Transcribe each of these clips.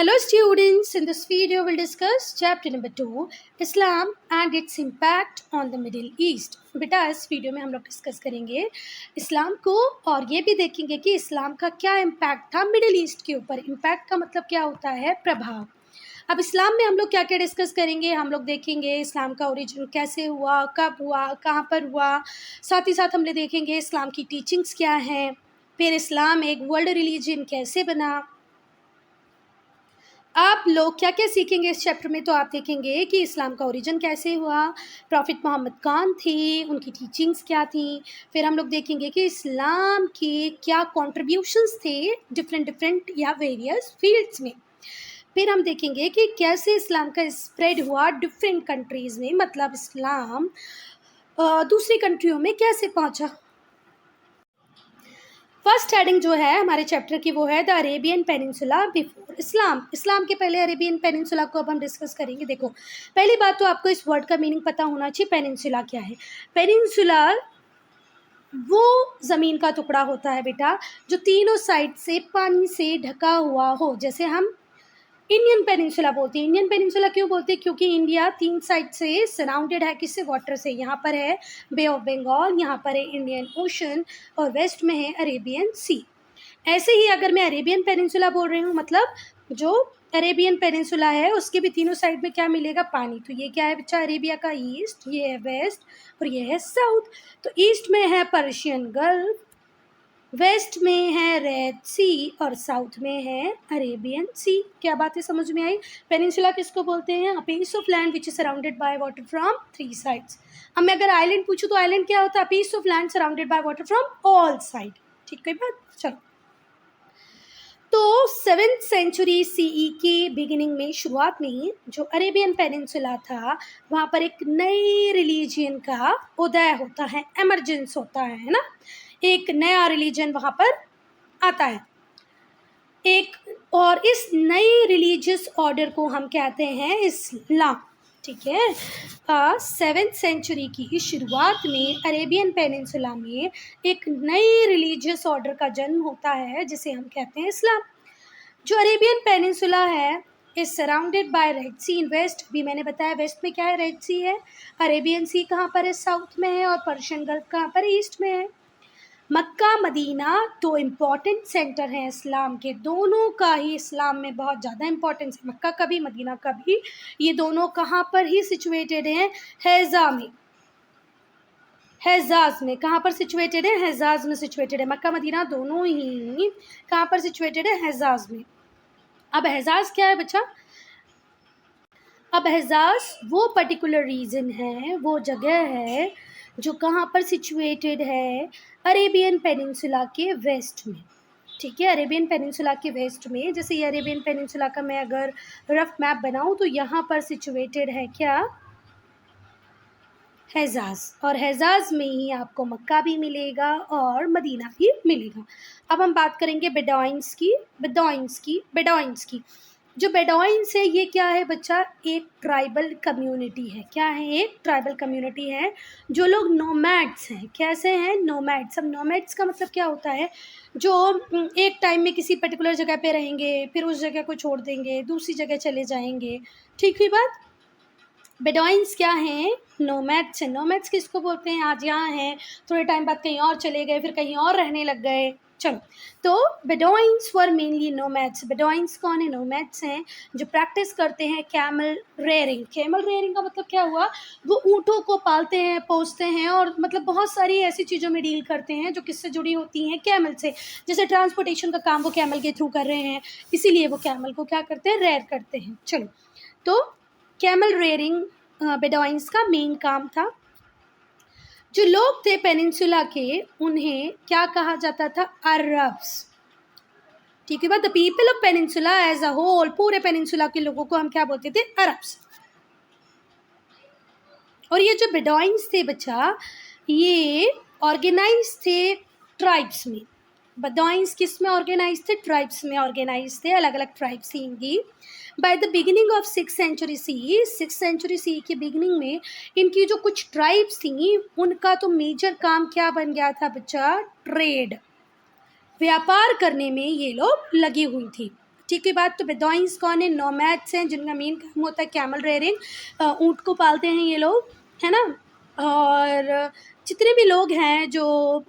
Hello students, in this video we'll discuss chapter number 2 Islam and its impact on the Middle East। बेटा इस video में हम लोग discuss करेंगे इस्लाम को और ये भी देखेंगे कि इस्लाम का क्या इम्पैक्ट था मिडिल ईस्ट के ऊपर। इम्पैक्ट का मतलब क्या होता है? प्रभाव। अब इस्लाम में हम लोग क्या क्या डिस्कस करेंगे, हम लोग देखेंगे इस्लाम का ओरिजिन कैसे हुआ, कब हुआ, कहाँ पर हुआ। साथ ही साथ हम लोग देखेंगे इस्लाम की टीचिंग्स क्या हैं, फिर इस्लाम एक वर्ल्ड रिलीजन कैसे बना। आप लोग क्या क्या सीखेंगे इस चैप्टर में, तो आप देखेंगे कि इस्लाम का ओरिजिन कैसे हुआ, प्रॉफिट मोहम्मद कौन थे, उनकी टीचिंग्स क्या थी। फिर हम लोग देखेंगे कि इस्लाम के क्या कॉन्ट्रीब्यूशंस थे डिफरेंट या वेरियस फील्ड्स में। फिर हम देखेंगे कि कैसे इस्लाम का स्प्रेड हुआ डिफरेंट कंट्रीज़ में, मतलब इस्लाम दूसरी कंट्रियों में कैसे पहुंचा। फर्स्ट हेडिंग जो है हमारे चैप्टर की वो है द अरेबियन पेनिनसुला बिफोर इस्लाम। इस्लाम के पहले अरेबियन पेनिनसुला को अब हम डिस्कस करेंगे। देखो, पहली बात तो आपको इस वर्ड का मीनिंग पता होना चाहिए। पेनिनसुला क्या है? पेनिनसुला वो ज़मीन का टुकड़ा होता है बेटा जो तीनों साइड से पानी से ढका हुआ हो। जैसे हम इंडियन पेनिनसुला बोलते हैं। इंडियन पेनिनसुला क्यों बोलते हैं? क्योंकि इंडिया 3 साइड से सराउंडेड है, किससे? वाटर से। यहाँ पर है बे ऑफ बंगाल, यहाँ पर है इंडियन ओशन और वेस्ट में है अरेबियन सी। ऐसे ही अगर मैं अरेबियन पेनिनसुला बोल रही हूँ, मतलब जो अरेबियन पेनिनसुला है उसके भी तीनों साइड में क्या मिलेगा? पानी। तो ये क्या है बच्चा? अरेबिया का ईस्ट, ये है वेस्ट और ये है साउथ। तो ईस्ट में है पर्शियन गल्फ, वेस्ट में है रेड सी और साउथ में है अरेबियन सी। क्या बातें समझ में आई? पेनिनसुला किसको बोलते हैं? A piece of land which is surrounded by water from 3 sides. अब मैं अगर आइलैंड पूछूं तो आइलैंड क्या होता है? A piece of land surrounded by water from all side. ठीक है बात? चलो, तो 7th सेंचुरी सीई के बिगिनिंग में, शुरुआत में जो अरेबियन पेनिनसुला था वहाँ पर एक नई रिलीजियन का उदय होता है, एमरजेंस होता है ना। एक नया रिलीजन वहाँ पर आता है एक, और इस नई रिलीजियस ऑर्डर को हम कहते हैं इस्लाम। ठीक है। 7th सेंचुरी की शुरुआत में अरेबियन पेनिनसुला में एक नई रिलीजियस ऑर्डर का जन्म होता है जिसे हम कहते हैं इस्लाम। जो अरेबियन पेनिनसुला है is surrounded by Red Sea in west. भी मैंने बताया वेस्ट में क्या है? रेड सी है। अरेबियन सी कहाँ पर है? साउथ में है। और पर्शियन गल्फ कहाँ पर है? ईस्ट में है। मक्का मदीना दो इम्पॉर्टेंट सेंटर हैं इस्लाम के, दोनों का ही इस्लाम में बहुत ज़्यादा इम्पोर्टेंस है, मक्का का भी मदीना का भी। ये दोनों कहाँ पर ही सिचुएटेड हैं? हैज़ा में, हैज़ाज में। कहाँ पर सिचुएटेड है? हैज़ाज में सिचुएटेड है। मक्का मदीना दोनों ही कहाँ पर सिचुएटेड है? हैज़ाज में। अब हैज़ाज क्या है बच्चा? अब हैज़ाज वो पर्टिकुलर रीजन है, वो जगह है जो कहाँ पर सिचुएटेड है? अरेबियन पेनिनसुला के वेस्ट में। ठीक है, अरेबियन पेनिनसुला के वेस्ट में। जैसे ये अरेबियन पेनिनसुला का मैं अगर रफ मैप बनाऊँ तो यहाँ पर सिचुएटेड है क्या? हैज़ाज। और हैज़ाज में ही आपको मक्का भी मिलेगा और मदीना भी मिलेगा। अब हम बात करेंगे बेडॉइंस की। बेडॉइंस की जो बेडॉइंस है ये क्या है बच्चा? एक ट्राइबल कम्युनिटी है। क्या है? एक ट्राइबल कम्युनिटी है। जो लोग नोमैड्स हैं। कैसे हैं? नोमैड्स। अब नोमैड्स का मतलब क्या होता है? जो एक टाइम में किसी पर्टिकुलर जगह पे रहेंगे, फिर उस जगह को छोड़ देंगे, दूसरी जगह चले जाएंगे। ठीक हुई बात? बेडॉइंस क्या हैं? नोमैड्स हैं। नोमैड्स किसको बोलते हैं? आज यहाँ हैं, थोड़े टाइम बाद कहीं और चले गए, फिर कहीं और रहने लग गए। चलो, तो बेडॉइंस वर मेनली नोमैड्स। बेडॉइंस कौन है? नोमैड्स हैं जो प्रैक्टिस करते हैं कैमल रेयरिंग। कैमल रेयरिंग का मतलब क्या हुआ? वो ऊँटों को पालते हैं, पोसते हैं और मतलब बहुत सारी ऐसी चीज़ों में डील करते हैं जो किससे जुड़ी होती हैं? कैमल से। जैसे ट्रांसपोर्टेशन का काम वो कैमल के थ्रू कर रहे हैं, इसीलिए वो कैमल को क्या करते हैं? रेयर करते हैं। चलो, तो कैमल रेयरिंग बेडॉइंस का मेन काम था। जो लोग थे पेनिनसुला के, उन्हें क्या कहा जाता था? अरब्स। ठीक है बात? The people of peninsula as a whole, पूरे पेनिनसुला के लोगों को हम क्या बोलते थे? अरब्स। और ये जो बेडॉइंस थे बच्चा, ये ऑर्गेनाइज थे ट्राइब्स में। बेडॉइंस किस में ऑर्गेनाइज थे? ट्राइब्स में ऑर्गेनाइज थे। अलग अलग ट्राइब्स थी इनकी। By the beginning of 6th century C, 6th century C के बिगिनिंग में इनकी जो कुछ ट्राइब्स थी उनका तो मेजर काम क्या बन गया था बच्चा? ट्रेड, व्यापार करने में ये लोग लगी हुई थी। ठीक है बात। तो बेदॉइंस कौन है? नोमैड्स हैं जिनका मेन काम होता है कैमल रेयरिंग, ऊँट को पालते हैं ये लोग, है ना। और जितने भी लोग हैं जो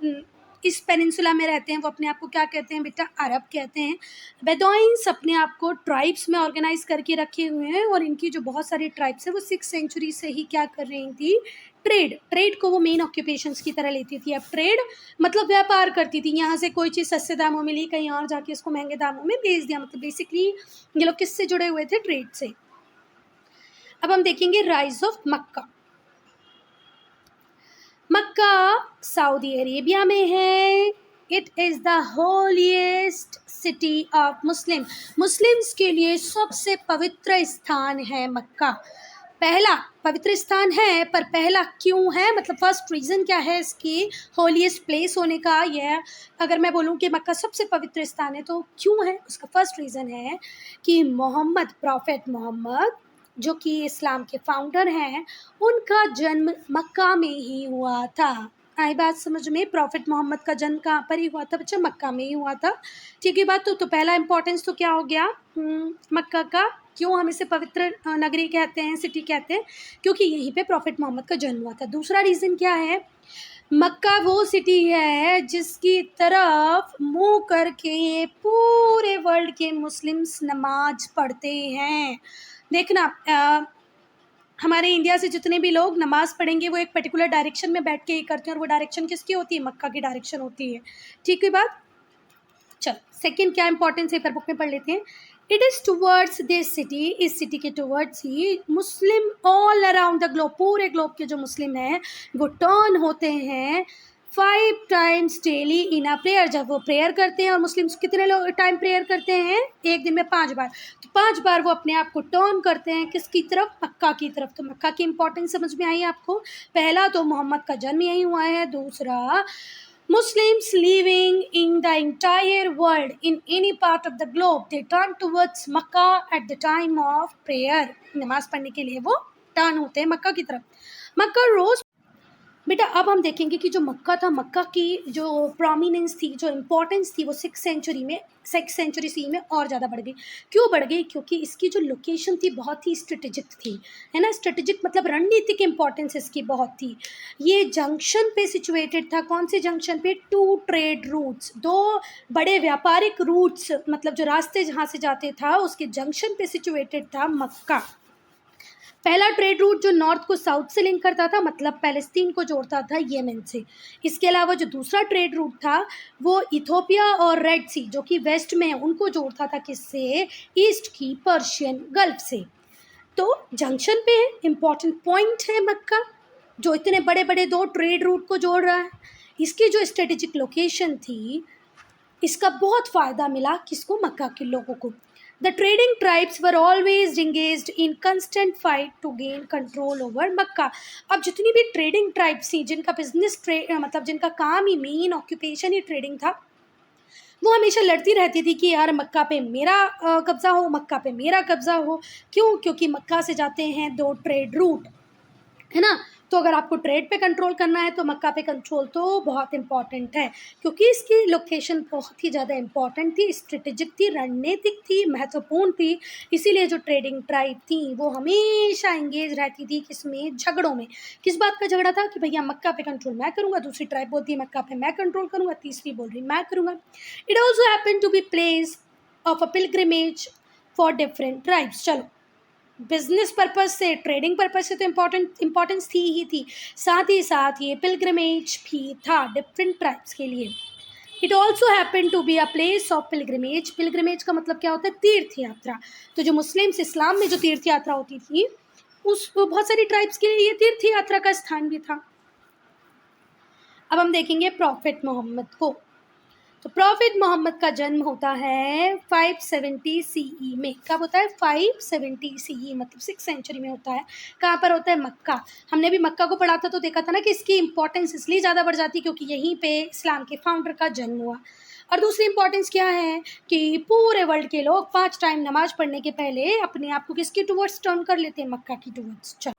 इस पेनिनसुला में रहते हैं वो अपने आप को क्या कहते हैं बेटा? अरब कहते हैं। बेदॉइंस अपने आप को ट्राइब्स में ऑर्गेनाइज करके रखे हुए हैं और इनकी जो बहुत सारी ट्राइब्स है वो 6th सेंचुरी से ही क्या कर रही थी? ट्रेड को वो मेन ऑक्यूपेशंस की तरह लेती थी। अब ट्रेड मतलब व्यापार करती थी, यहाँ से कोई चीज़ सस्ते दामों में ली, कहीं और जाके इसको महंगे दामों में बेच दिया। मतलब बेसिकली ये लोग किससे जुड़े हुए थे? ट्रेड से। अब हम देखेंगे rise of Mecca. Mecca Saudi Arabia में है। It is the holiest city of Muslims के लिए सबसे पवित्र स्थान है मक्का। पहला पवित्र स्थान है, पर पहला क्यों है? मतलब फर्स्ट रीज़न क्या है इसकी होलीस्ट प्लेस होने का? यह अगर मैं बोलूँ कि मक्का सबसे पवित्र स्थान है तो क्यों है? उसका फर्स्ट रीज़न है कि प्रॉफेट मोहम्मद जो कि इस्लाम के फाउंडर हैं, उनका जन्म मक्का में ही हुआ था। आई बात समझ में? प्रॉफेट मोहम्मद का जन्म कहाँ पर ही हुआ था बच्चा? मक्का में ही हुआ था। ठीक है बात। तो पहला इम्पोर्टेंस तो क्या हो गया मक्का का? क्यों हम इसे पवित्र नगरी कहते हैं, सिटी कहते हैं? क्योंकि यहीं पे प्रॉफेट मोहम्मद का जन्म हुआ था। दूसरा रीज़न क्या है? मक्का वो सिटी है जिसकी तरफ मुँह करके पूरे वर्ल्ड के मुस्लिम्स नमाज पढ़ते हैं। देखना हमारे इंडिया से जितने भी लोग नमाज़ पढ़ेंगे वो एक पर्टिकुलर डायरेक्शन में बैठ के ही करते हैं और वो डायरेक्शन किसकी होती है? मक्का की डायरेक्शन होती है। ठीक है बात। चल सेकंड क्या इंपॉर्टेंस है पेपर बुक में पढ़ लेते हैं। It is towards this city, इस सिटी के towards he Muslim all around the globe, पूरे ग्लोब के जो मुस्लिम हैं वो टर्न होते हैं 5 times daily in a prayer. जब वो प्रेयर करते हैं, और मुस्लिम्स कितने लोग टाइम प्रेयर करते हैं? एक दिन में 5 बार। तो 5 बार वो अपने आप को टर्न करते हैं किसकी तरफ? मक्का की तरफ। तो मक्का की इंपॉर्टेंस समझ में आई आपको? पहला तो मोहम्मद का जन्म यहीं हुआ है। दूसरा Muslims living in the entire world, in any part of the globe, they turn towards Makkah at the time of prayer. नमाज पढ़ने के लिए वो टर्न होते हैं मक्का की तरफ। मक्का रोज बेटा अब हम देखेंगे कि जो मक्का था, मक्का की जो प्रोमिनेंस थी, जो इम्पोर्टेंस थी वो 6th सेंचुरी सी में और ज़्यादा बढ़ गई। क्यों बढ़ गई? क्योंकि इसकी जो लोकेशन थी बहुत ही स्ट्रेटेजिक थी, है ना। स्ट्रेटेजिक मतलब रणनीतिक इम्पोर्टेंस इसकी बहुत थी। ये जंक्शन पे सिचुएटेड था। कौन से जंक्शन पे? 2 ट्रेड रूट्स, 2 बड़े व्यापारिक रूट्स, मतलब जो रास्ते जहाँ से जाते था उसके जंक्शन पे सिचुएटेड था मक्का। पहला ट्रेड रूट जो नॉर्थ को साउथ से लिंक करता था, मतलब पैलेस्तीन को जोड़ता था येमेन से। इसके अलावा जो दूसरा ट्रेड रूट था वो इथोपिया और रेड सी जो कि वेस्ट में है उनको जोड़ता था किससे? ईस्ट की पर्शियन गल्फ से। तो जंक्शन पे इम्पॉर्टेंट पॉइंट है मक्का, जो इतने बड़े बड़े 2 ट्रेड रूट को जोड़ रहा है। इसकी जो स्ट्रेटेजिक लोकेशन थी, इसका बहुत फ़ायदा मिला किसको? मक्का के लोगों को। The trading tribes were always engaged in constant fight to gain control over मक्का। अब जितनी भी ट्रेडिंग ट्राइब्स थी जिनका बिजनेस मतलब जिनका काम ही मेन ऑक्यूपेशन ही ट्रेडिंग था, वो हमेशा लड़ती रहती थी कि यार मक्का पे मेरा कब्ज़ा हो, मक्का पे मेरा कब्ज़ा हो। क्यों? क्योंकि मक्का से जाते हैं 2 ट्रेड रूट, है ना। तो अगर आपको ट्रेड पे कंट्रोल करना है तो मक्का पे कंट्रोल तो बहुत इंपॉर्टेंट है, क्योंकि इसकी लोकेशन बहुत ही ज़्यादा इंपॉर्टेंट थी, स्ट्रेटेजिक थी, रणनीतिक थी, महत्वपूर्ण थी। इसीलिए जो ट्रेडिंग ट्राइब थी वो हमेशा एंगेज रहती थी किसमें? झगड़ों में। किस बात का झगड़ा था? कि भैया मक्का पे कंट्रोल मैं करूँगा, दूसरी ट्राइब बोलती है मक्का पे मैं कंट्रोल करूँगा, तीसरी बोल रही मैं करूँगा। It also happen to be place of a pilgrimage for different tribes. चलो बिजनेस पर्पज से, ट्रेडिंग पर्पज से तो इम्पोर्टेंस थी ही थी, साथ ही साथ ये पिलग्रिमेज भी था डिफरेंट ट्राइब्स के लिए। It also happen to be a place of pilgrimage. Pilgrimage का मतलब क्या होता है? तीर्थ यात्रा। तो जो मुस्लिम्स इस्लाम में जो तीर्थ यात्रा होती थी उस बहुत सारी ट्राइब्स के लिए ये तीर्थ यात्रा का स्थान भी था। अब हम देखेंगे प्रॉफेट मोहम्मद को। तो प्रॉफेट मोहम्मद का जन्म होता है 570 CE में। कब होता है? 570 CE, मतलब 6th सेंचुरी में होता है। कहाँ पर होता है? मक्का। हमने भी मक्का को पढ़ा था तो देखा था ना कि इसकी इंपॉर्टेंस इसलिए ज़्यादा बढ़ जाती है क्योंकि यहीं पे इस्लाम के फाउंडर का जन्म हुआ। और दूसरी इंपॉर्टेंस क्या है कि पूरे वर्ल्ड के लोग 5 टाइम नमाज पढ़ने के पहले अपने आप को किसकी टुवर्ड्स टर्न कर लेते हैं? मक्का की टुवर्ड्स। चलो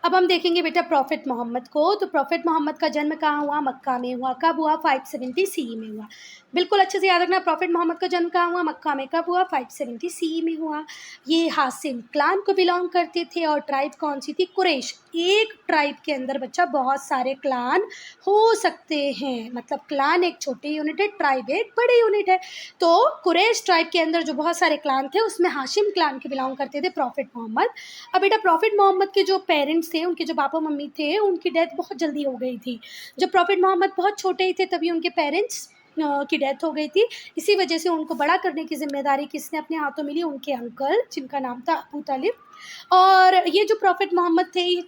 अब हम देखेंगे बेटा प्रॉफेट मोहम्मद को। तो प्रॉफेट मोहम्मद का जन्म कहाँ हुआ? मक्का में हुआ। कब हुआ? 570 CE में हुआ। बिल्कुल अच्छे से याद रखना। प्रॉफिट मोहम्मद का जन्म कहाँ हुआ? मक्का में। कब हुआ? 570 CE में हुआ। ये हाशिम क्लान को बिलोंग करते थे और ट्राइब कौन सी थी? कुरैश। एक ट्राइब के अंदर बच्चा बहुत सारे क्लान हो सकते हैं, मतलब क्लान एक छोटी यूनिट है, ट्राइब एक बड़ी यूनिट है। तो कुरैश ट्राइब के अंदर जो बहुत सारे क्लान थे उसमें हाशिम क्लान के बिलोंग करते थे प्रॉफिट मोहम्मद। अब बेटा प्रॉफिट मोहम्मद के जो पेरेंट्स थे, उनके जो पापा मम्मी थे, उनकी डेथ बहुत जल्दी हो गई थी। जब प्रॉफिट मोहम्मद बहुत छोटे ही थे तभी उनके पेरेंट्स की डेथ हो गई थी। इसी वजह से उनको बड़ा करने की ज़िम्मेदारी किसने अपने हाथों में ली? उनके अंकल, जिनका नाम था अबू तालिब। और ये जो प्रॉफिट मोहम्मद थे, ये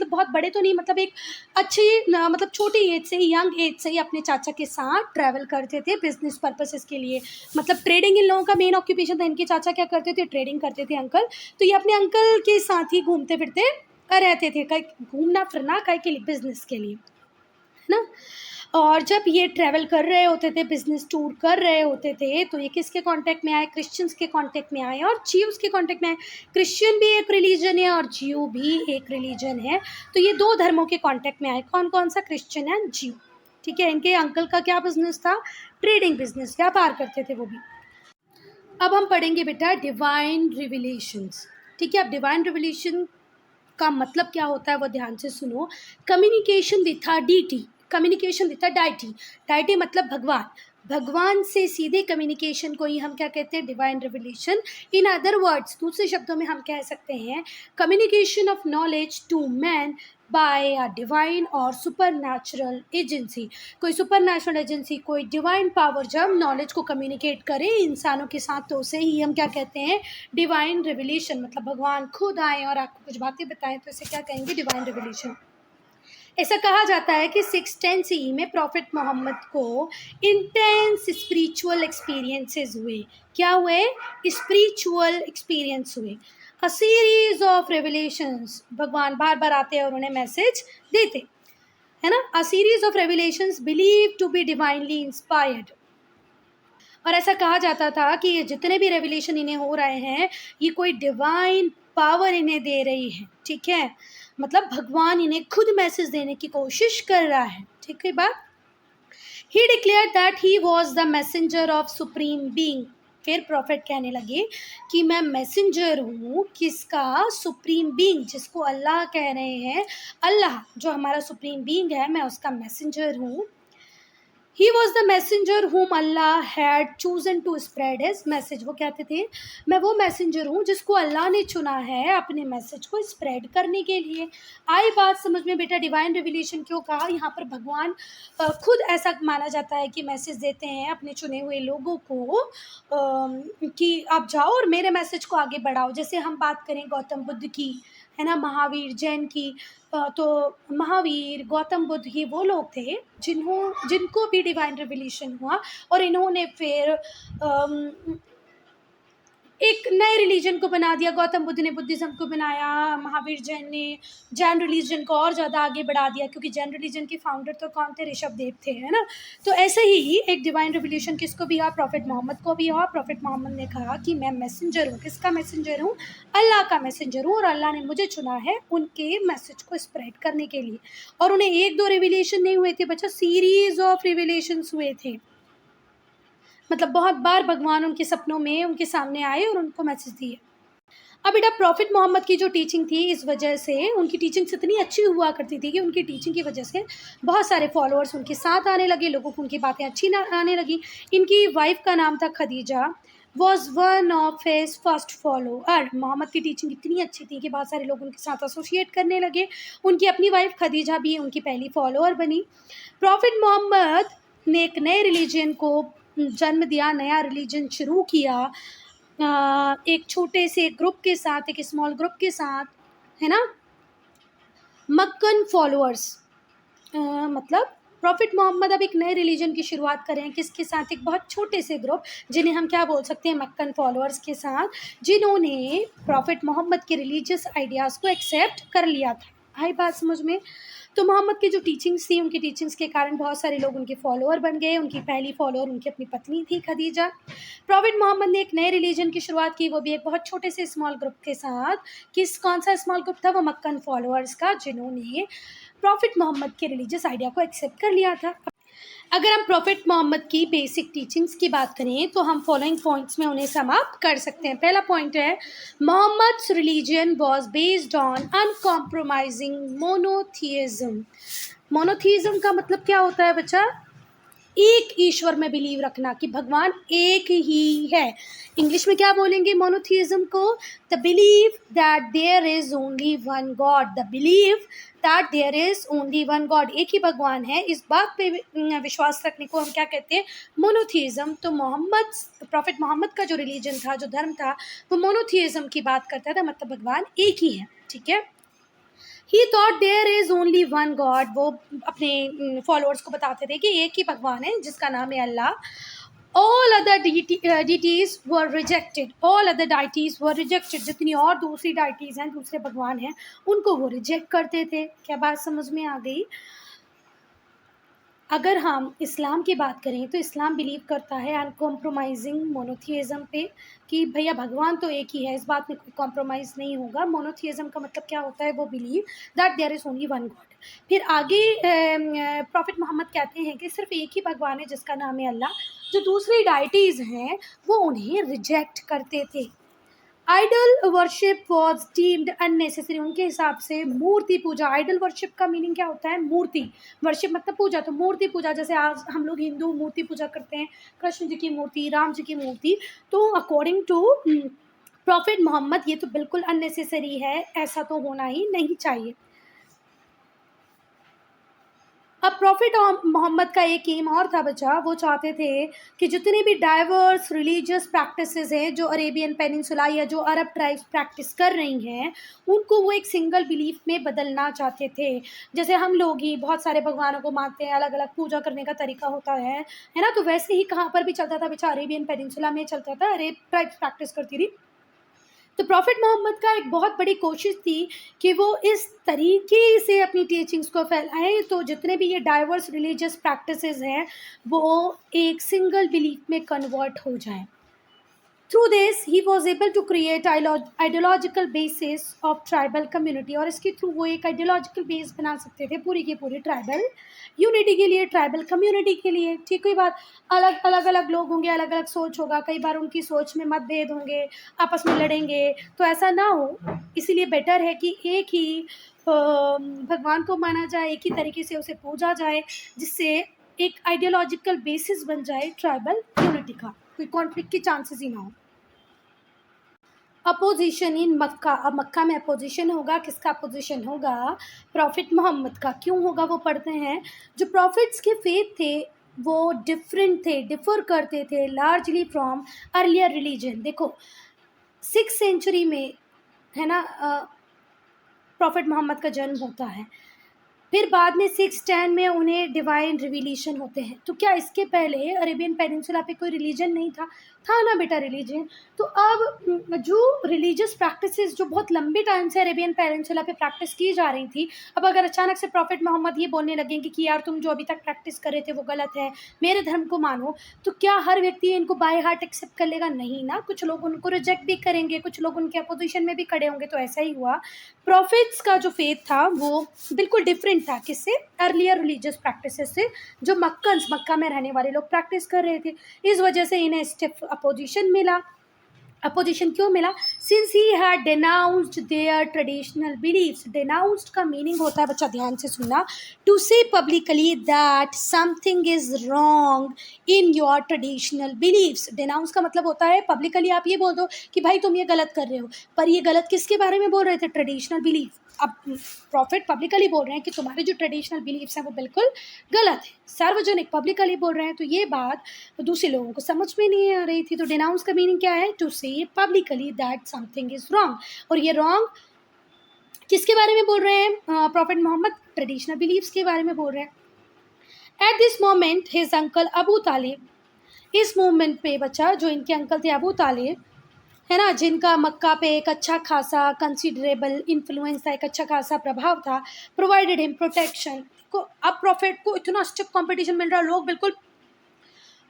बहुत बड़े तो नहीं, मतलब एक अच्छी मतलब छोटी एज से ही, यंग एज से ही अपने चाचा के साथ ट्रैवल करते थे बिजनेस पर्पसेस के लिए। मतलब ट्रेडिंग इन लोगों का मेन ऑक्यूपेशन था। इनके चाचा क्या करते थे? ट्रेडिंग करते थे अंकल। तो ये अपने अंकल के साथ ही घूमते फिरते रहते थे, घूमना फिरना काहे के लिए? बिजनेस के लिए, है ना। और जब ये ट्रैवल कर रहे होते थे, बिजनेस टूर कर रहे होते थे, तो ये किसके कांटेक्ट में आए? क्रिश्चियंस के कांटेक्ट में आए और ज्यूज़ के कांटेक्ट में आए। क्रिश्चियन भी एक रिलीजन है और ज्यू भी एक रिलीजन है। तो ये दो धर्मों के कांटेक्ट में आए। कौन कौन सा? क्रिश्चियन एंड ज्यू। ठीक है। इनके अंकल का क्या बिजनेस था? ट्रेडिंग बिजनेस, व्यापार करते थे वो भी। अब हम पढ़ेंगे बेटा डिवाइन रिविलेशंस। ठीक है। अब डिवाइन रिविलेशन का मतलब क्या होता है वो ध्यान से सुनो। Communication with a deity, communication with a deity. Deity मतलब भगवान, भगवान से सीधे कम्युनिकेशन को ही हम क्या कहते हैं? Divine revelation. In other words, दूसरे शब्दों में हम कह सकते हैं communication of knowledge to man by a divine और सुपर नेचुरल एजेंसी। कोई सुपर नेचुरल एजेंसी, कोई डिवाइन पावर जब नॉलेज को कम्युनिकेट करे इंसानों के साथ, तो उसे ही हम क्या कहते हैं? Divine revelation. मतलब भगवान खुद आए और आपको कुछ बातें बताएं तो इसे क्या कहेंगे? Divine revelation. ऐसा कहा जाता है कि 610 CE में प्रॉफिट मोहम्मद को इंटेंस स्पिरिचुअल एक्सपीरियंसेस हुए। क्या हुए? स्पिरिचुअल एक्सपीरियंस हुए। अ सीरीज ऑफ रेवलेशंस, भगवान बार बार आते हैं और उन्हें मैसेज देते, है ना। A series of revelations believe to be divinely inspired. और ऐसा कहा जाता था कि ये जितने भी रेवलेशन इन्हें हो रहे हैं, ये कोई डिवाइन पावर इन्हें दे रही है। ठीक है। मतलब भगवान इन्हें खुद मैसेज देने की कोशिश कर रहा है। ठीक है बात। He declare that he was the messenger of supreme being. फिर प्रॉफिट कहने लगे कि मैं मैसेंजर हूँ किसका? सुप्रीम बींग, जिसको अल्लाह कह रहे हैं। अल्लाह जो हमारा सुप्रीम बींग है, मैं उसका मैसेंजर हूँ। He was the messenger whom Allah had chosen to spread his message। वो कहते थे मैं वो मैसेंजर हूँ जिसको अल्लाह ने चुना है अपने मैसेज को स्प्रेड करने के लिए। आई बात समझ में बेटा? डिवाइन रिविलेशन क्यों कहा? यहाँ पर भगवान खुद ऐसा माना जाता है कि मैसेज देते हैं अपने चुने हुए लोगों को कि आप जाओ और मेरे मैसेज को आगे बढ़ाओ। जैसे हम बात करें गौतम बुद्ध की, है ना, महावीर जैन की, तो महावीर, गौतम बुद्ध, ये वो लोग थे जिनको भी डिवाइन रिविलेशन हुआ और इन्होंने फिर एक नए रिलीजन को बना दिया। गौतम बुद्ध ने बुद्धिज़्म को बनाया, महावीर जैन ने जैन रिलीजन को और ज़्यादा आगे बढ़ा दिया, क्योंकि जैन रिलीजन के फाउंडर तो कौन थे? ऋषभ देव थे, है ना। तो ऐसे ही एक डिवाइन रिवोल्यूशन किसको भी हुआ? प्रॉफिट मोहम्मद को भी हुआ। प्रॉफिट मोहम्मद ने कहा कि मैं मैसेंजर हूँ। किसका मैसेंजर हूँ? अल्लाह का मैसेंजर हूँ, और अल्लाह ने मुझे चुना है उनके मैसेज को स्प्रेड करने के लिए। और उन्हें एक दो रिविलेशन नहीं हुए थे बच्चा, सीरीज ऑफ रिविलेशंस हुए थे। मतलब बहुत बार भगवान उनके सपनों में उनके सामने आए और उनको मैसेज दिए। अब बेटा प्रॉफिट मोहम्मद की जो टीचिंग थी, इस वजह से उनकी टीचिंग्स इतनी अच्छी हुआ करती थी कि उनकी टीचिंग की वजह से बहुत सारे फॉलोअर्स उनके साथ आने लगे, लोगों को उनकी बातें अच्छी ना आने लगी। इनकी वाइफ का नाम था Khadija, was one of his first follower. Muhammad की टीचिंग इतनी अच्छी थी कि बहुत सारे लोग उनके साथ एसोसिएट करने लगे। उनकी अपनी वाइफ खदीजा भी उनकी पहली फॉलोअर बनी। प्रॉफिट मोहम्मद ने एक नए रिलीजन को जन्म दिया, नया रिलीजन शुरू किया, एक छोटे से ग्रुप के साथ, एक स्मॉल ग्रुप के साथ, है ना, मक्कन फॉलोअर्स। मतलब प्रॉफिट मोहम्मद अब एक नए रिलीजन की शुरुआत कर रहे हैं, किसके साथ? एक बहुत छोटे से ग्रुप, जिन्हें हम क्या बोल सकते हैं? मक्कन फॉलोअर्स के साथ, जिन्होंने प्रॉफिट मोहम्मद के रिलीजियस आइडियाज़ को एक्सेप्ट कर लिया था। आई बात समझ में? तो मोहम्मद की जो टीचिंग्स थी, उनकी टीचिंग्स के कारण बहुत सारे लोग उनके फॉलोअर बन गए। उनकी पहली फॉलोअर उनकी अपनी पत्नी थी खदीजा। प्रॉफिट मोहम्मद ने एक नए रिलीजन की शुरुआत की, वो भी एक बहुत छोटे से स्मॉल ग्रुप के साथ। कौन सा स्मॉल ग्रुप था? वो मक्कन फॉलोअर्स का, जिन्होंने प्रॉफिट मोहम्मद के रिलीजियस आइडिया को एक्सेप्ट कर लिया था। अगर हम प्रॉफिट मोहम्मद की बेसिक टीचिंग्स की बात करें तो हम फॉलोइंग पॉइंट्स में उन्हें समाप्त कर सकते हैं। पहला पॉइंट है, Muhammad's religion was based on uncompromising monotheism. Monotheism का मतलब क्या होता है बच्चा? एक ईश्वर में बिलीव रखना कि भगवान एक ही है। इंग्लिश में क्या बोलेंगे मोनोथियज्म को? They believe that there is only one God. They believe that there is only one God, एक ही भगवान है, इस बात पे विश्वास रखने को हम क्या कहते हैं? मोनोथियज्म। तो प्रॉफिट मोहम्मद का जो रिलीजन था, जो धर्म था, वो मोनोथियज्म की बात करता था, मतलब भगवान एक ही है। ठीक है। He thought there is only one God, वो अपने फॉलोअर्स को बताते थे कि एक ही भगवान है जिसका नाम है अल्लाह। ऑल अदर डिटीज वर रिजेक्टेड, ऑल अदर डाइटीज वर रिजेक्टेड, जितनी और दूसरी डाइटीज हैं, दूसरे भगवान हैं, उनको वो रिजेक्ट करते थे। क्या बात समझ में आ गई? अगर हम इस्लाम की बात करें तो इस्लाम बिलीव करता है अनकॉम्प्रोमाइजिंग मोनोथियज्म पे, कि भैया भगवान तो एक ही है, इस बात में कोई कॉम्प्रोमाइज़ नहीं होगा। मोनोथियज्म का मतलब क्या होता है? वो believe that there is only one God. फिर आगे प्रॉफिट मोहम्मद कहते हैं कि सिर्फ एक ही भगवान है जिसका नाम है अल्लाह, जो दूसरी डाइटीज़ हैं वो उन्हें रिजेक्ट करते थे। Idol worship was deemed unnecessary, उनके हिसाब से मूर्ति पूजा, आइडल वर्शिप का मीनिंग क्या होता है? मूर्ति वर्शिप मतलब पूजा, तो मूर्ति पूजा, जैसे आज हम लोग हिंदू मूर्ति पूजा करते हैं, कृष्ण जी की मूर्ति, राम जी की मूर्ति, तो अकॉर्डिंग टू प्रॉफिट मोहम्मद ये तो बिल्कुल अननेसेसरी है, ऐसा तो होना ही नहीं चाहिए। अब प्रॉफिट मोहम्मद का एक एम और था बच्चा, वो चाहते थे कि जितने भी डाइवर्स रिलीजियस प्रैक्टिसेस हैं जो अरेबियन पेनिनसुला या जो अरब ट्राइब्स प्रैक्टिस कर रही हैं, उनको वो एक सिंगल बिलीफ में बदलना चाहते थे। जैसे हम लोग ही बहुत सारे भगवानों को मानते हैं, अलग अलग पूजा करने का तरीका होता है ना, तो वैसे ही कहाँ पर भी चलता था बच्चा? अरेबियन पेनिनसुला में चलता था, अरेब ट्राइब्स प्रैक्टिस करती थी। तो प्रॉफिट मोहम्मद का एक बहुत बड़ी कोशिश थी कि वो इस तरीके से अपनी टीचिंग्स को फैलाएं, तो जितने भी ये डाइवर्स रिलीजियस प्रैक्टिसेस हैं वो एक सिंगल बिलीफ में कन्वर्ट हो जाएं। Through this he was able to create ideological basis of tribal community, और इसके थ्रू वो एक आइडियोलॉजिकल बेस बना सकते थे पूरी की पूरी ट्राइबल यूनिटी के लिए, ट्राइबल कम्युनिटी के लिए। ठीक है बात? अलग अलग लोग होंगे, अलग अलग सोच होगा, कई बार उनकी सोच में मतभेद होंगे, आपस में लड़ेंगे, तो ऐसा ना हो, इसीलिए बेटर है कि एक ही भगवान को माना जाए, एक ही तरीके से उसे पूजा जाए, जिससे एक आइडियोलॉजिकल बेसिस बन जाए ट्राइबल यूनिटी का, कोई कॉन्फ्लिक्ट की चांसेस ही ना हो। अपोजिशन इन मक्का, अब मक्का में अपोजिशन होगा, किसका अपोजिशन होगा? प्रॉफिट मोहम्मद का। क्यों होगा वो पढ़ते हैं। जो प्रॉफिट्स के फेथ थे वो डिफरेंट थे, डिफर करते थे लार्जली फ्रॉम अर्लियर रिलीजन। देखो 6th सेंचुरी में है ना प्रॉफिट मोहम्मद का जन्म होता है, फिर बाद में 610 में उन्हें डिवाइन रिवीलेशन होते हैं। तो क्या इसके पहले अरेबियन पेनिनसुला पे कोई रिलीजन नहीं था? था ना बेटा रिलीजन। तो अब जो रिलीजियस प्रैक्टिसेस जो बहुत लंबे टाइम से अरेबियन पेनिनसुला पे प्रैक्टिस की जा रही थी, अब अगर अचानक से प्रॉफिट मोहम्मद ये बोलने लगेंगे कि यार तुम जो अभी तक प्रैक्टिस कर रहे थे वो गलत है, मेरे धर्म को मानो, तो क्या हर व्यक्ति इनको बाय हार्ट एक्सेप्ट कर लेगा? नहीं ना, कुछ लोग उनको रिजेक्ट भी करेंगे, कुछ लोग उनके अपोजिशन में भी खड़े होंगे। तो ऐसा ही हुआ, प्रॉफिट्स का जो फेथ था वो बिल्कुल डिफरेंट था, किससे? अर्लियर रिलीजियस प्रैक्टिसेस से, जो मक्का में रहने वाले लोग प्रैक्टिस कर रहे थे। इस वजह से इन्हें स्टिफ अपोजिशन मिला। अपोजिशन क्यों मिला? Since he had denounced their traditional beliefs. Denounced का मीनिंग होता है बच्चा, ध्यान से सुनना, to say publicly that something is wrong in your traditional beliefs. Denounce का मतलब होता है पब्लिकली आप ये बोल दो कि भाई तुम ये गलत कर रहे हो, पर ये गलत किसके बारे में बोल रहे थे? Traditional belief. अब प्रॉफिट पब्लिकली बोल रहे हैं कि तुम्हारे जो ट्रेडिशनल बिलीव्स हैं वो बिल्कुल गलत है, सार्वजनिक पब्लिकली बोल रहे हैं, तो ये बात दूसरे लोगों को समझ में नहीं आ रही थी। तो डिनाउंस का मीनिंग क्या है? To say publicly that something is wrong. और ये रॉन्ग किसके बारे में बोल रहे हैं? प्रॉफिट मोहम्मद ट्रेडिशनल बिलीव्स के बारे में बोल रहे हैं। At this moment his uncle Abu Talib, इस मोमेंट पे बच्चा जो इनके अंकल थे अबू तालिब, है ना, जिनका मक्का पे एक अच्छा खासा कंसिडरेबल इन्फ्लुएंस था, एक अच्छा खासा प्रभाव था, प्रोवाइडेड हिम प्रोटेक्शन को। अब प्रॉफिट को इतना स्टिफ कंपटीशन मिल रहा है, लोग बिल्कुल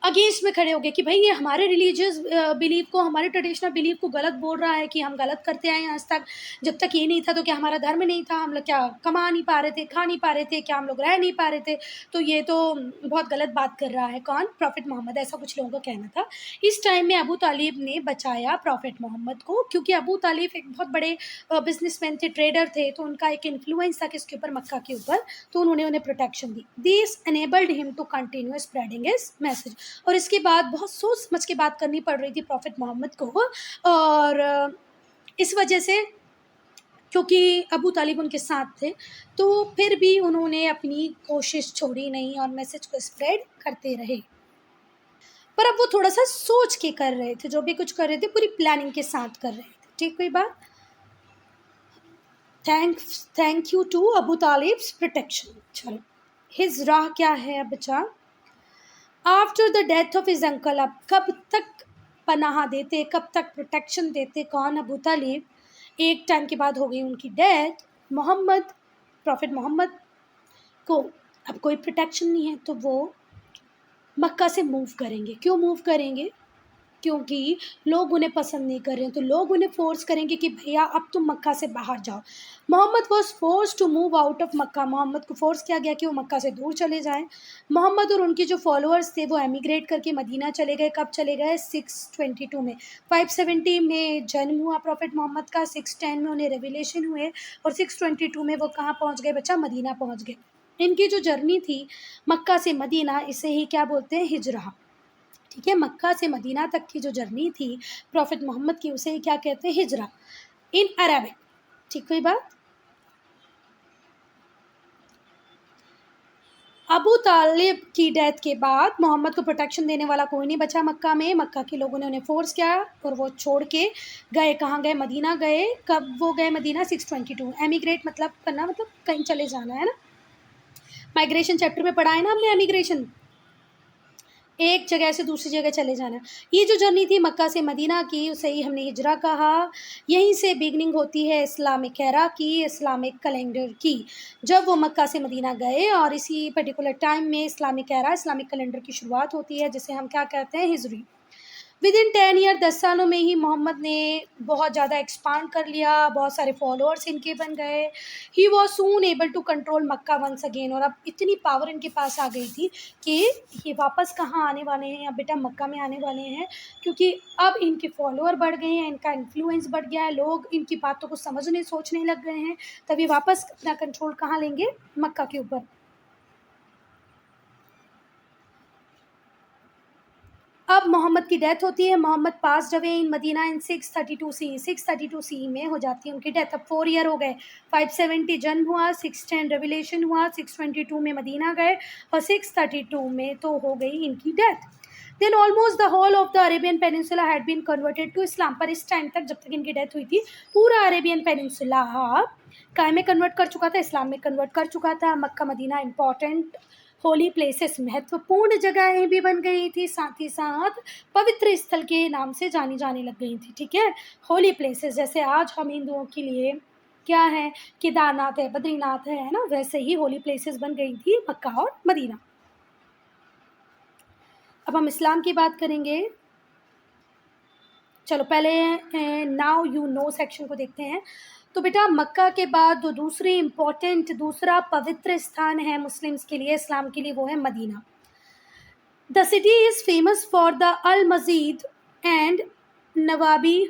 अगेंस्ट में खड़े हो गए कि भाई ये हमारे रिलीजियस बिलीव को, हमारे ट्रेडिशनल बिलीव को गलत बोल रहा है कि हम गलत करते आए हैं आज तक। जब तक ये नहीं था तो क्या हमारा धर्म नहीं था? हम लोग क्या कमा नहीं पा रहे थे, खा नहीं पा रहे थे, क्या हम लोग रह नहीं पा रहे थे? तो ये तो बहुत गलत बात कर रहा है। कौन? प्रॉफिट मोहम्मद, ऐसा कुछ लोगों का कहना था। इस टाइम में अबू तालिब ने बचाया प्रॉफिट मोहम्मद को, क्योंकि अबू तालिब एक बहुत बड़े बिजनेसमैन थे, ट्रेडर थे, तो उनका एक इन्फ्लुएंस था किसके ऊपर? मक्का के ऊपर। तो उन्होंने उन्हें प्रोटेक्शन दी। This enabled him to continue spreading his message. और इसके बाद बहुत सोच समझ के बात करनी पड़ रही थी प्रॉफिट मोहम्मद को। और इस वजह से, क्योंकि अबू तालिब उनके साथ थे, तो फिर भी उन्होंने अपनी कोशिश छोड़ी नहीं और मैसेज को स्प्रेड करते रहे। पर अब वो थोड़ा सा सोच के कर रहे थे, जो भी कुछ कर रहे थे पूरी प्लानिंग के साथ कर रहे थे। ठीक, कोई बात? Thank you to Abu Talib's protection. चलो, हिज राह क्या है बच्चा? After the death of his uncle, अब कब तक पनाह देते, कब तक प्रोटेक्शन देते? कौन? अबू तालिब। एक टाइम के बाद हो गई उनकी डेथ। मोहम्मद, प्रॉफिट मोहम्मद को अब कोई प्रोटेक्शन नहीं है, तो वो मक्का से मूव करेंगे। क्यों मूव करेंगे? क्योंकि लोग उन्हें पसंद नहीं कर रहे हैं, तो लोग उन्हें फोर्स करेंगे कि भैया अब तुम मक्का से बाहर जाओ। Muhammad was force to move out of Mecca, Muhammad को फोर्स किया गया कि वो मक्का से दूर चले जाएं। मोहम्मद और उनके जो फॉलोअर्स थे वो एमिग्रेट करके मदीना चले गए। कब चले गए? 622 में। 570 में जन्म हुआ प्रॉफिट मोहम्मद का, 610 में उन्हें रेवलेशन हुए, और 622 में वो कहाँ पहुँच गए बच्चा? मदीना पहुँच गए। इनकी जो जर्नी थी मक्का से मदीना, इसे ही क्या बोलते हैं? हिजरा। ठीक है, मक्का से मदीना तक की जो जर्नी थी प्रॉफिट मोहम्मद की, उसे क्या कहते हैं? हिजरा इन अरबिक। ठीक, कोई बात? अबू तालिब की डेथ के बाद मोहम्मद को प्रोटेक्शन देने वाला कोई नहीं बचा मक्का में। मक्का के लोगों ने उन्हें फोर्स किया और वो छोड़ के गए। कहाँ गए? मदीना गए। कब वो गए मदीना? 622। एमिग्रेट मतलब करना, मतलब कहीं चले जाना, है ना? माइग्रेशन चैप्टर में पढ़ा है ना हमने, एमिग्रेशन, एक जगह से दूसरी जगह चले जाना। ये जो जर्नी थी मक्का से मदीना की, उसे ही हमने हिजरा कहा। यहीं से बिगनिंग होती है इस्लामिक एरा की, इस्लामिक कैलेंडर की। जब वो मक्का से मदीना गए, और इसी पर्टिकुलर टाइम में इस्लामिक एरा, इस्लामिक कैलेंडर की शुरुआत होती है, जिसे हम क्या कहते हैं? हिजरी। विद इन 10 ईयर, 10 सालों में ही मोहम्मद ने बहुत ज़्यादा एक्सपांड कर लिया, बहुत सारे फॉलोअर्स इनके बन गए। He was soon able to control Mecca once again, और अब इतनी पावर इनके पास आ गई थी कि ये वापस कहाँ आने वाले हैं? अब बेटा मक्का में आने वाले हैं, क्योंकि अब इनके फॉलोअर बढ़ गए हैं, इनका इन्फ्लुएंस बढ़ गया है, लोग इनकी बातों को समझने सोचने लग गए हैं। तभी वापस अपना कंट्रोल कहाँ लेंगे? मक्का के ऊपर। अब मोहम्मद की डेथ होती है। Muhammad pass away in Medina in 632 C, 632 C में हो जाती है उनकी डेथ। अब 4 ईयर हो गए। 570 जन्म हुआ, 610 रेवलेशन हुआ, 622 में मदीना गए, और 632 में तो हो गई इनकी death. Then almost the whole of the Arabian peninsula had been converted to Islam. पर इस टाइम तक, जब तक इनकी डेथ हुई थी, पूरा अरेबियन पेनिनसुला काय में कन्वर्ट कर चुका था? इस्लाम में कन्वर्ट कर चुका था। Mecca Medina important holy places, महत्वपूर्ण जगहें भी बन गई थी, साथ ही साथ पवित्र स्थल के नाम से जानी जाने लग गई थी। ठीक है, होली प्लेसेस, जैसे आज हम हिंदुओं के लिए क्या है? केदारनाथ है, बद्रीनाथ है ना? वैसे ही होली प्लेसेस बन गई थी मक्का और मदीना। अब हम इस्लाम की बात करेंगे। चलो पहले नाउ यू नो सेक्शन को देखते हैं। तो बेटा मक्का के बाद जो दूसरी इम्पोर्टेंट, दूसरा पवित्र स्थान है मुस्लिम्स के लिए, इस्लाम के लिए, वो है Medina. The city is famous for the Al Masjid an Nabawi.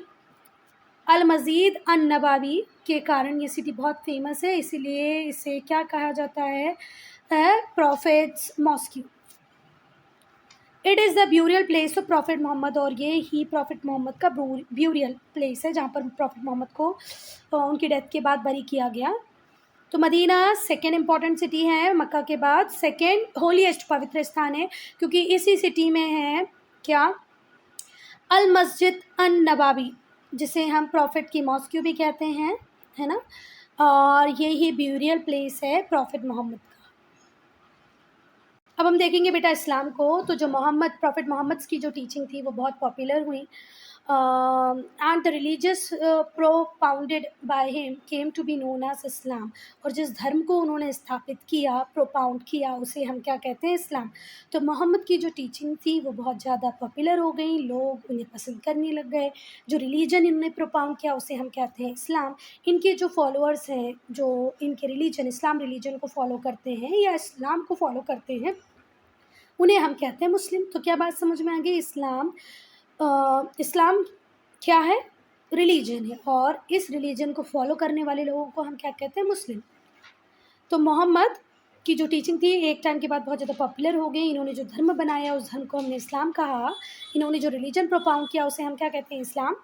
Al Masjid an Nabawi के कारण ये सिटी बहुत फेमस है, इसीलिए इसे क्या कहा जाता है? Prophet's mosque. It is the burial place of prophet Muhammad, और ये ही प्रॉफिट मोहम्मद का ब्यूरियल प्लेस है, जहाँ पर प्रॉफिट मोहम्मद को उनकी डेथ के बाद बरी किया गया। तो मदीना सेकेंड इम्पॉर्टेंट सिटी है मक्का के बाद, सेकेंड होलीएस्ट पवित्र स्थान है, क्योंकि इसी सिटी में है क्या? अल मस्जिद अन नबावी, जिसे हम प्रॉफिट की मॉस्क्यू भी कहते हैं, है ना? और ये ही ब्यूरियल प्लेस है प्रॉफिट मोहम्मद का। अब हम देखेंगे बेटा इस्लाम को। तो जो मोहम्मद, प्रॉफिट मोहम्मद की जो टीचिंग थी वो बहुत पॉपुलर हुई, and the religious propounded by him came to be known as Islam. और जिस धर्म को उन्होंने स्थापित किया, प्रोपाउंड किया, उसे हम क्या कहते हैं? इस्लाम. तो मोहम्मद की जो टीचिंग थी वो बहुत ज़्यादा पॉपुलर हो गई, लोग उन्हें पसंद करने लग गए. जो रिलीजन इन्होंने प्रोपाउंड किया उसे हम कहते हैं इस्लाम. इनके जो फॉलोअर्स हैं, जो इनके रिलीजन, इस्लाम रिलीजन को फॉलो करते हैं या इस्लाम को फॉलो करते हैं, उन्हें हम कहते हैं मुस्लिम. तो क्या बात समझ में आ गई? इस्लाम क्या है? रिलीजन है, और इस रिलीजन को फॉलो करने वाले लोगों को हम क्या कहते हैं? मुस्लिम. तो मोहम्मद की जो टीचिंग थी एक टाइम के बाद बहुत ज़्यादा पॉपुलर हो गई. इन्होंने जो धर्म बनाया उस धर्म को हमने इस्लाम कहा. इन्होंने जो रिलीजन प्रोपाउंड किया उसे हम क्या कहते हैं? इस्लाम.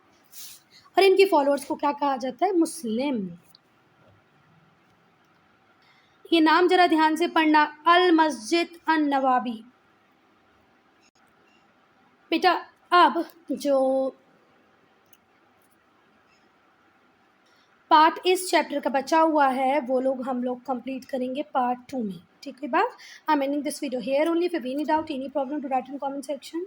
और इनकी फॉलोअर्स को क्या कहा जाता है? मुस्लिम. ये नाम जरा ध्यान से पढ़ना, अल मस्जिद अन नवाबी. बेटा अब जो पार्ट इस चैप्टर का बचा हुआ है वो हम लोग कंप्लीट करेंगे पार्ट 2 में. ठीक है बात? I am ending this video here only. If you have any doubt, any problem, to write in comment section.